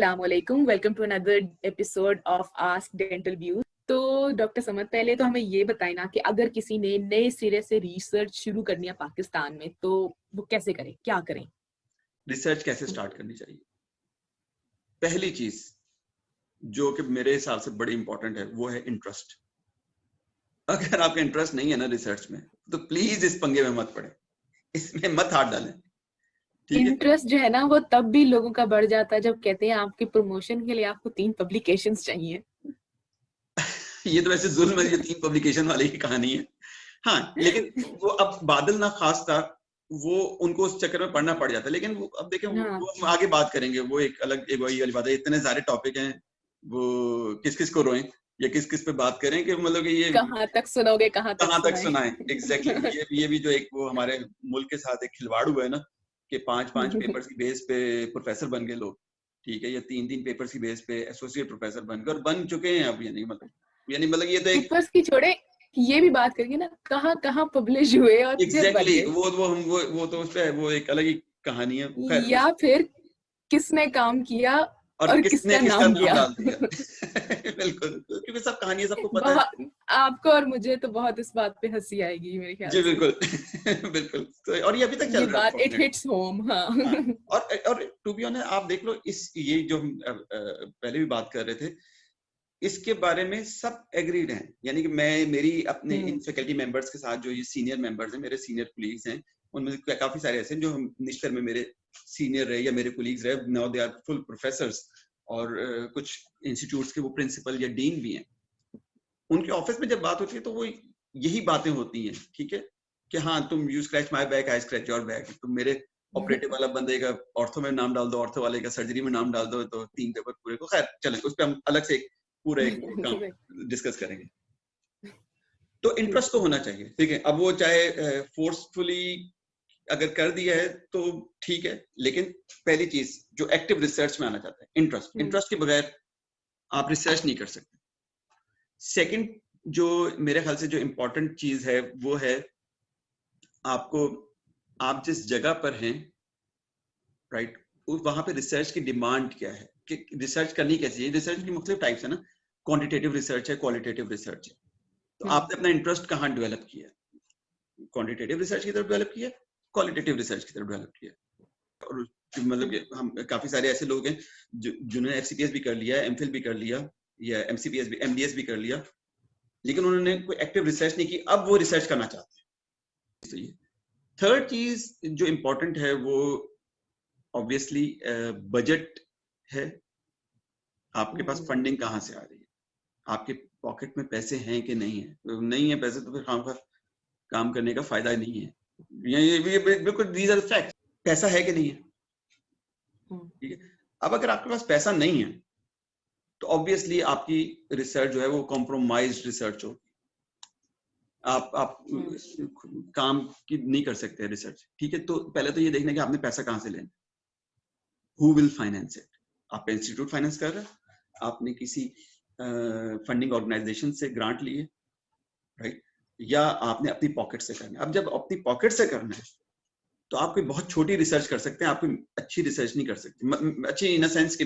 अस्सलामुअलैकुम, welcome to another episode of ask dental views. तो doctor Samad, पहले तो हमें ये बताएं ना कि अगर किसी ने नए सिरे से रिसर्च शुरू करनी है पाकिस्तान में, तो वो कैसे करें, क्या करें? रिसर्च कैसे स्टार्ट करनी चाहिए? पहली चीज जो कि मेरे हिसाब से बड़ी इंपॉर्टेंट है वो है इंटरेस्ट। अगर आपका इंटरेस्ट नहीं है ना रिसर्च में, तो प्लीज इस पंगे में मत पड़े, इसमें मत हाथ डालें, ठीक है? इंटरेस्ट जो है ना वो तब भी लोगों का बढ़ जाता है जब कहते हैं आपकी प्रमोशन के लिए आपको 3 पब्लिकेशंस चाहिए। ये तो वैसे जुल्म है, ये 3 पब्लिकेशन वाली की कहानी है। हाँ, लेकिन वो अब बादल ना खास था, वो उनको उस चक्कर में पढ़ना पड़ जाता है। लेकिन वो अब देखें, हाँ। वो हम आगे बात करेंगे, वो एक अलग एक वही वाली बात है। इतने सारे टॉपिक हैं, वो किस किस को रोएं या किस किस पे बात करें कि मतलब कि ये कहाँ तक सुनोगे, कहाँ तक सुनाएं। एग्जैक्टली ये भी जो एक वो हमारे मुल्क के साथ एक खिलवाड़ हुआ है ना, कि 5 पेपर्स की बेस पे प्रोफेसर बन गए लोग, ठीक है, या 3 पेपर्स की बेस पे एसोसिएट प्रोफेसर बनकर बन चुके हैं अब। यानी मतलब ये तो एक पेपर्स की छोड़े, ये भी बात करेंगे ना कहाँ कहाँ पब्लिश हुए और फिर बन एग्जैक्टली गए, वो तो उस पे वो एक अलग ही कहानी है। खैर, या फिर किसने काम किया और और किसने किसका किसका नाम नाम गया। डाल दिया। बिल्कुल, क्योंकि सब कहानी सबको पता है। बहुत, आपको और मुझे तो बहुत इस बात पे हंसी आएगी मेरे ख्याल जी से। बिल्कुल। बिल्कुल। तो और ये अभी तक ये चल रहा है बात इट अनफॉर्चुनेटली। Hits home. हाँ। हाँ, और टू बी ऑनेस्ट, आप देख लो, इस ये जो हम पहले भी बात कर रहे थे, इसके बारे में सब एग्रीड हैं। यानी कि मैं मेरी अपने इन फैकल्टी मेंबर्स के साथ, जो ये सीनियर मेंबर्स हैं, मेरे सीनियर कुलीग्स हैं, उनमें काफी सारे ऐसे हैं जो हम निश्तर में मेरे सीनियर रहे या मेरे कुलीग्स रहे, now they are full professors, और कुछ इंस्टीट्यूट्स के वो प्रिंसिपल या डीन भी हैं। उनके ऑफिस में जब बात होती है तो वो यही बातें होती हैं, ठीक है, कि हाँ, तुम you scratch my back, I scratch your back. तुम मेरे ऑपरेटिव वाला बंदे का ऑर्थो में नाम डाल दो, ऑर्थो वाले का सर्जरी में नाम डाल दो, तो 3 पेपर पूरे को। खैर चलें, उस पर हम अलग से पूरा एक काम डिस्कस करेंगे। तो इंटरेस्ट तो होना चाहिए, ठीक है। अब वो चाहे फोर्सफुली अगर कर दिया है तो ठीक है, लेकिन पहली चीज जो एक्टिव रिसर्च में आना चाहता है, इंटरेस्ट के बगैर आप रिसर्च नहीं कर सकते। सेकंड, जो मेरे ख्याल से जो इम्पोर्टेंट चीज है वो है आपको, आप जिस जगह पर हैं, राइट, वहां पे रिसर्च की डिमांड क्या है, कि रिसर्च करनी कैसी है। रिसर्च की मुख्तलिफ टाइप्स है ना, क्वांटिटेटिव रिसर्च है, क्वालिटेटिव रिसर्च है। तो आपने अपना इंटरेस्ट कहाँ डेवलप किया है? क्वांटिटेटिव रिसर्च की तरफ डेवलप किया, क्वालिटेटिव रिसर्च की तरफ डेवलप किया। और मतलब कि हम काफी सारे ऐसे लोग हैं जिन्होंने एफसीपीएस भी कर लिया, एमफिल भी कर लिया, या एमसीपीएस भी, एमडीएस भी कर लिया, लेकिन उन्होंने कोई एक्टिव रिसर्च नहीं की। अब वो रिसर्च करना चाहते हैं। थर्ड चीज जो इम्पोर्टेंट है वो ऑब्वियसली बजट है। आपके पास फंडिंग कहाँ से आ रही है, आपके पॉकेट में पैसे हैं कि नहीं है। तो नहीं है पैसे तो फिर काम करने का फायदा नहीं है। ये बिल्कुल दीज आर फैक्ट। पैसा है कि नहीं है, ठीक है। अब अगर आपके पास पैसा नहीं है तो ऑब्वियसली आपकी रिसर्च जो है वो कॉम्प्रोमाइज्ड रिसर्च होगी। आप काम की नहीं कर सकते रिसर्च, ठीक है। तो पहले तो ये देखना कि आपने पैसा कहाँ से लेना, हु विल फाइनेंस इट। आपका इंस्टीट्यूट फाइनेंस कर रहा है, आपने किसी फंडिंग ऑर्गेनाइजेशन से ग्रांट लिए, राइट, या आपने अपनी पॉकेट से करना है। अब जब अपनी पॉकेट से करना है तो आप कोई बहुत छोटी रिसर्च कर सकते हैं, आप कोई अच्छी रिसर्च नहीं कर सकते। अच्छी इन अ सेंस कि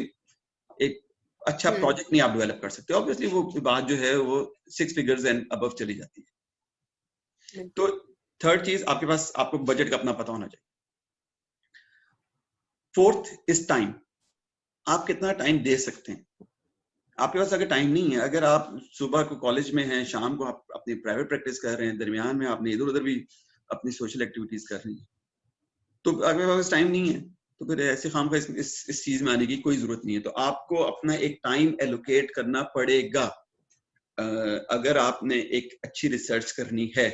एक अच्छा प्रोजेक्ट नहीं आप डेवलप कर सकते। ऑब्वियसली वो बात जो है वो 6 फिगर्स एंड अबव चली जाती है। तो थर्ड चीज, आपके पास आपको बजट का अपना पता होना चाहिए। Fourth is time. आप कितना टाइम दे सकते हैं। आपके पास अगर टाइम नहीं है, अगर आप सुबह को कॉलेज में हैं, शाम को आप अपनी प्राइवेट प्रैक्टिस कर रहे हैं, दरमियान में आपने इधर उधर भी अपनी सोशल एक्टिविटीज कर रही हैं, तो अगर आपके पास टाइम नहीं है तो फिर ऐसे खाम का इस चीज में आने की कोई जरूरत नहीं है। तो आपको अपना एक टाइम एलोकेट करना पड़ेगा। अगर आपने एक अच्छी रिसर्च करनी है,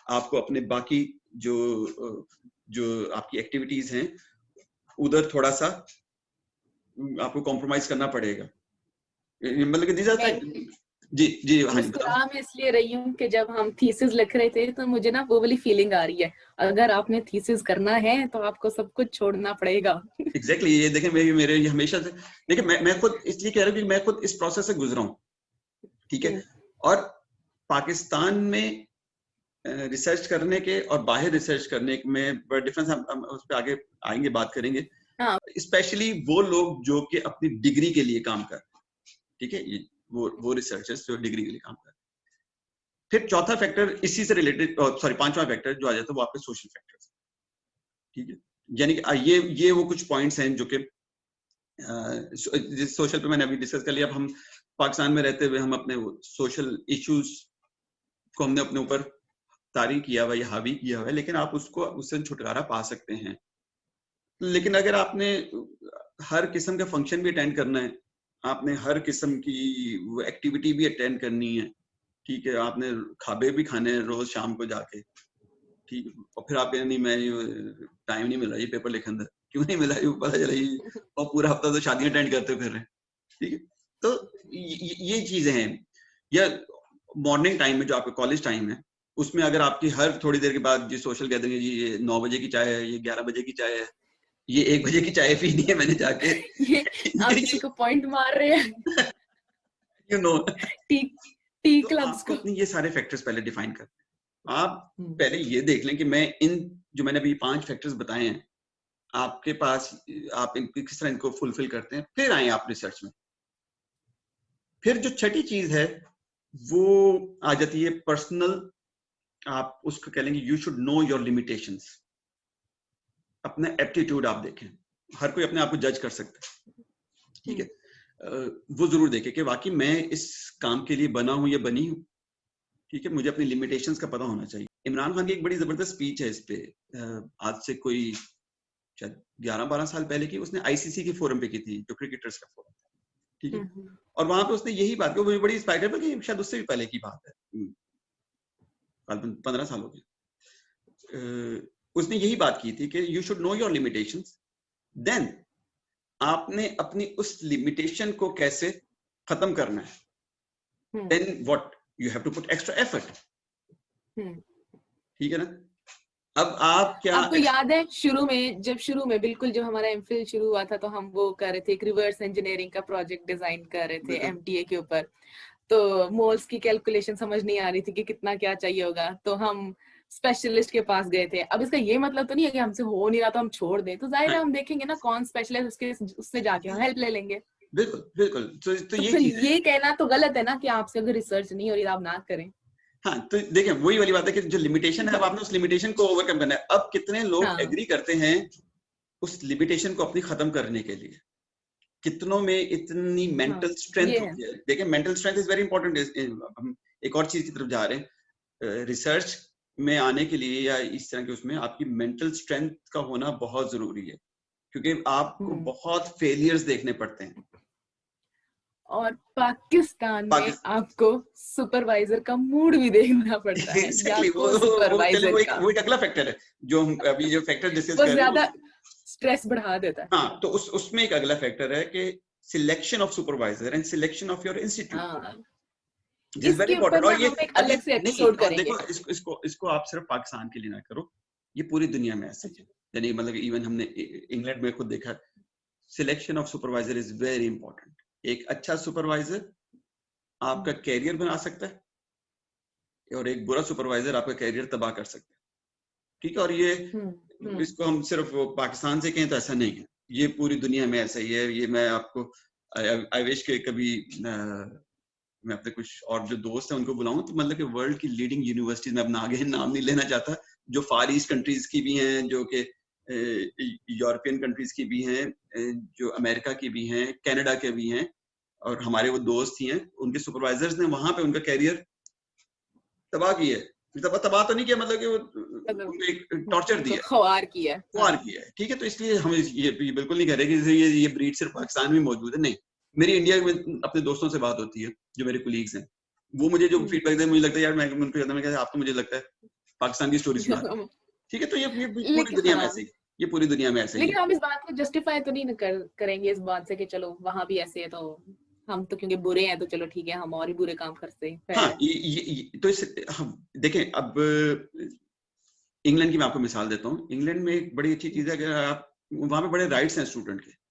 आपको अपने बाकी जो जो आपकी एक्टिविटीज हैं उधर थोड़ा सा आपको कॉम्प्रोमाइज करना पड़ेगा। मतलब कि जी हाँ जी, मुस्कुरा मैं इसलिए रही हूँ कि जब हम थीसिस लिख रहे थे तो मुझे ना वो वाली फीलिंग आ रही है, अगर आपने थीसिस करना है तो आपको सब कुछ छोड़ना पड़ेगा। एग्जैक्टली ये देखें, मेरे ये हमेशा से देखिए, मैं खुद इसलिए कह रहा हूँ कि मैं खुद इस प्रोसेस से गुजरा हूँ, ठीक है। और पाकिस्तान में रिसर्च करने के और बाहर रिसर्च करने में बड़ा डिफरेंस, हम उस पर आगे आएंगे, बात करेंगे। हाँ, स्पेशली वो लोग जो कि अपनी डिग्री के लिए काम कर रहे हैं, ठीक है, ये वो रिसर्चर्स जो डिग्री के लिए काम कर रहे हैं। फिर चौथा फैक्टर इसी से रिलेटेड, सॉरी पांचवा फैक्टर जो आ जाता है वो आपके सोशल फैक्टर्स, ठीक है। यानी कि ये वो कुछ पॉइंट्स हैं जो कि सोशल पे मैंने अभी डिस्कस कर लिया। अब हम पाकिस्तान में रहते हुए हम अपने सोशल इश्यूज को हमने अपने ऊपर तारी किया हुआ या हावी किया हुआ है, लेकिन आप उससे छुटकारा पा सकते हैं। लेकिन अगर आपने हर किस्म का फंक्शन भी अटेंड करना है, आपने हर किस्म की वो एक्टिविटी भी अटेंड करनी है, ठीक है, आपने खाबे भी खाने हैं रोज शाम को जाके, ठीक है, और फिर आप नहीं मैं टाइम नहीं मिल रहा ये पेपर लिखने अंदर, क्यों नहीं मिला, ये पता चला ये और पूरा हफ्ता तो शादियां अटेंड करते फिर रहे, ठीक है। तो ये चीजें हैं। या मॉर्निंग टाइम में जो आपका कॉलेज टाइम है, उसमें अगर आपकी हर थोड़ी देर के बाद जी सोशल गैदरिंग, ये 9 बजे की चाय है, ये 11 बजे की चाय है, ये 1 बजे की चाय पीनी है मैंने जाके ये आप किसी को पॉइंट मार रहे हैं यू नो टी तो क्लब्स आपको को। अपनी ये सारे फैक्टर्स पहले डिफाइन करने हैं। आप पहले ये देख लें कि मैं इन जो मैंने अभी 5 फैक्टर्स बताए हैं, आपके पास आप किस तरह इनको फुलफिल करते हैं, फिर आए आप रिसर्च में। फिर जो छठी चीज है वो आ जाती है पर्सनल, आप उसको कह लेंगे you should know your limitations. अपना एप्टीट्यूड आप देखें, हर कोई अपने आप को जज कर सकता है, ठीक है। वो जरूर देखें कि वाकई मैं इस काम के लिए बना हूं या बनी हूं, ठीक है, मुझे अपनी लिमिटेशंस का पता होना चाहिए। इमरान खान की एक बड़ी जबरदस्त स्पीच है इस पे, आज से कोई शायद 11-12 साल पहले की, उसने आईसीसी के फोरम पे की थी, जो क्रिकेटर्स का फोरम, ठीक है। और वहां पे उसने यही बात की, मुझे बड़ी इंस्पायर कर, कि शायद उससे भी पहले की बात है, 15 साल हो गए। उसने यही बात की थी कि you should know your limitations, then आपने अपनी उस लिमिटेशन को कैसे खत्म करना है, then what you have to put extra effort, ठीक है ना। अब आप क्या आपको याद है शुरू में बिल्कुल जब हमारा एमफिल शुरू हुआ था, तो हम वो कर रहे थे, एक रिवर्स इंजीनियरिंग का प्रोजेक्ट डिजाइन कर रहे थे एमटीए के ऊपर। तो मोल्स की कैलकुलेशन समझ नहीं आ रही थी कि कितना क्या चाहिए होगा, तो हम स्पेशलिस्ट के पास गए थे। अब इसका ये मतलब तो नहीं है कि हमसे हो नहीं रहा तो हम छोड़ दें, तो जाहिर है हम देखेंगे ना कौन स्पेशलिस्ट, उससे जाके हम हेल्प ले लेंगे। बिल्कुल बिल्कुल। तो ये फिर चीज ये कहना तो गलत है ना कि आपसे अगर रिसर्च नहीं हो रही आप ना करें। हाँ, तो देखिए वही वाली बात है कि जो लिमिटेशन है, अब आपने उस लिमिटेशन को ओवरकम करना है। अब कितने लोग एग्री करते हैं उस लिमिटेशन को अपनी खत्म करने के लिए, कितनों में इतनी मेंटल स्ट्रेंथ होती है। देखिए mental strength is very important. हम एक और चीज की तरफ जा रहे हैं, रिसर्च में आने के लिए या इस तरह के उसमें आपकी मेंटल स्ट्रेंथ का होना बहुत जरूरी है, क्योंकि आपको बहुत फेलियर्स देखने पड़ते हैं। और पाकिस्तान में आपको सुपरवाइजर का मूड भी देखना पड़ता है। Exactly, वो एक अगला फैक्टर है जो हम अभी जो फैक्टर डिस्कस कर रहे हैं, ज्यादा स्ट्रेस बढ़ा देता है। हाँ, तो उसमें एक अगला फैक्टर है कि selection of supervisor and selection of your institute is very important. और ये अलग से एपिसोड करेंगे। देखो इसको आप सिर्फ पाकिस्तान के लिए ना करो, ये पूरी दुनिया में ऐसे है। यानी मतलब इवन हमने इंग्लैंड में खुद देखा, selection of supervisor is very important. एक अच्छा सुपरवाइजर आपका कैरियर बना सकता है और एक बुरा सुपरवाइजर आपका कैरियर तबाह कर सकता है, ठीक है। और ये इसको हम सिर्फ पाकिस्तान से कहें तो ऐसा नहीं है, ये पूरी दुनिया में ऐसा ही है। ये मैं आपको आई विश के कभी मैं अपने कुछ और जो दोस्त हैं उनको बुलाऊं, तो मतलब कि वर्ल्ड की लीडिंग यूनिवर्सिटीज में अपना आगे नाम नहीं लेना चाहता, जो फार ईस्ट कंट्रीज की भी हैं, जो कि यूरोपियन कंट्रीज की भी हैं, जो अमेरिका की भी हैं, कनाडा के भी हैं, और हमारे वो दोस्त ही हैं, उनके सुपरवाइजर्स ने वहां पे उनका कैरियर तबाह किया है। तबाह तो नहीं किया, मतलब कि वो उनको एक टॉर्चर दिया, ख्वार किया है, ठीक है। तो इसलिए हम ये बिल्कुल नहीं कह रहे कि ये ब्रीड सिर्फ पाकिस्तान में मौजूद है, नहीं। मेरी इंडिया में अपने दोस्तों से बात होती है, जो मेरे कुलीग्स हैं, वो मुझे जो फीडबैक देते हैं, मुझे लगता है यार मैं उनको कहता हूं आप तो मुझे लगता है पाकिस्तान की स्टोरी सुना रहे हैं, ठीक है। तो ये पूरी दुनिया में ऐसे ही, ये पूरी दुनिया में ऐसे ही। लेकिन हम इस बात को जस्टिफाई तो नहीं करेंगे इस बात से कि चलो वहां भी ऐसे है तो हम तो क्योंकि बुरे हैं तो चलो ठीक है हम और ही बुरे काम करते हैं। हाँ, तो हम देखें। अब इंग्लैंड की मैं आपको मिसाल देता हूँ। इंग्लैंड में एक बड़ी अच्छी चीज है कि आप वहां पे बड़े राइट्स हैं स्टूडेंट के।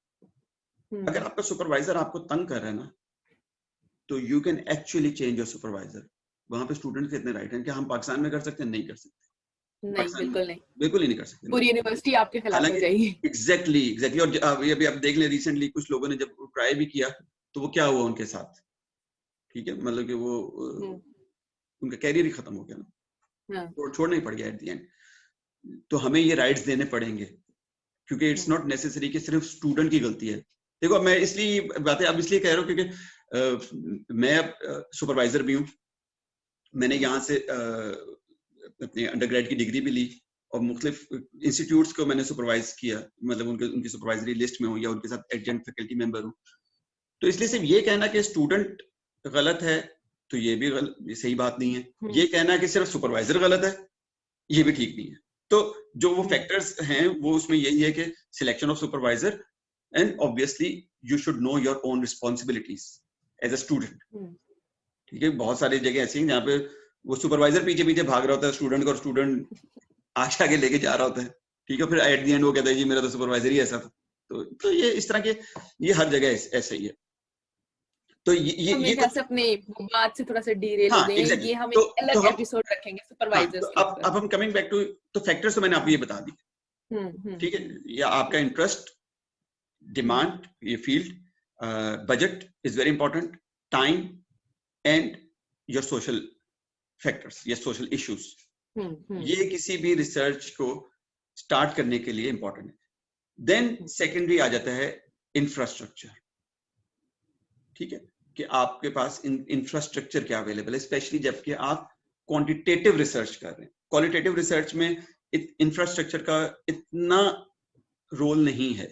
अगर आपका सुपरवाइजर आपको तंग कर रहा है ना, तो you can actually change your supervisor. वहां पे स्टूडेंट के इतने राइट हैं कि हम पाकिस्तान में कर सकते हैं, नहीं कर सकते। नहीं, बिल्कुल नहीं। बिल्कुल ही नहीं कर सकते। पूरी यूनिवर्सिटी आपके खिलाफ हो हालांकि जाएगी। एग्जैक्टली और अभी आप देख लें, रिसेंटली कुछ लोगों ने जब ट्राई भी किया तो वो क्या हुआ उनके साथ, ठीक है, मतलब कि वो उनका कैरियर ही खत्म हो गया ना, हाँ। छोड़ना ही पड़ गया एट द एंड। तो हमें ये राइट्स देने पड़ेंगे, क्योंकि इट्स नॉट नेसेसरी कि सिर्फ स्टूडेंट की गलती है। देखो मैं इसलिए बातें अब इसलिए कह रहा हूँ क्योंकि मैं अब सुपरवाइजर भी हूँ। मैंने यहाँ से अपने अंडरग्रेड की डिग्री भी ली और मुख्तलिफ इंस्टीट्यूट्स को मैंने सुपरवाइज किया, मतलब उनकी सुपरवाइजरी लिस्ट में हूँ या उनके साथ एडजंक्ट फैकल्टी मेंबर हूँ। तो इसलिए सिर्फ ये कहना कि स्टूडेंट गलत है तो ये भी ये सही बात नहीं है। ये कहना कि सिर्फ सुपरवाइजर गलत है ये भी ठीक नहीं है। तो जो वो फैक्टर्स हैं वो उसमें यही है कि selection of supervisor and obviously you should know your own responsibilities as a student. ठीक है, बहुत सारी जगह ऐसी हैं जहाँ पे वो सुपरवाइजर पीछे पीछे भाग रहा होता है स्टूडेंट को और स्टूडेंट आगे आगे लेके जा रहा होता है। ठीक है, फिर एट द एंड वो कहता है जी मेरा तो सुपरवाइजर ही ऐसा था। तो ये इस तरह के ये हर जगह ऐसे ही है। तो ये तो अपने बात से थोड़ा सा डीरेल हो गए हैं। ये हम एक अलग एपिसोड रखेंगे सुपरवाइजर्स के ऊपर। अब हम कमिंग बैक टू, तो फैक्टर्स तो मैंने आपको ये बता दी, ठीक है, या आपका इंटरेस्ट, डिमांड, ये field, budget is very important, time and your social factors या सोशल इश्यूज। ये किसी भी रिसर्च को स्टार्ट करने के लिए इंपॉर्टेंट है। देन सेकेंडरी आ जाता है इंफ्रास्ट्रक्चर। ठीक है, कि आपके पास इंफ्रास्ट्रक्चर क्या अवेलेबल है, स्पेशली जबकि आप क्वांटिटेटिव रिसर्च कर रहे हैं। क्वालिटेटिव रिसर्च में इंफ्रास्ट्रक्चर का इतना रोल नहीं है।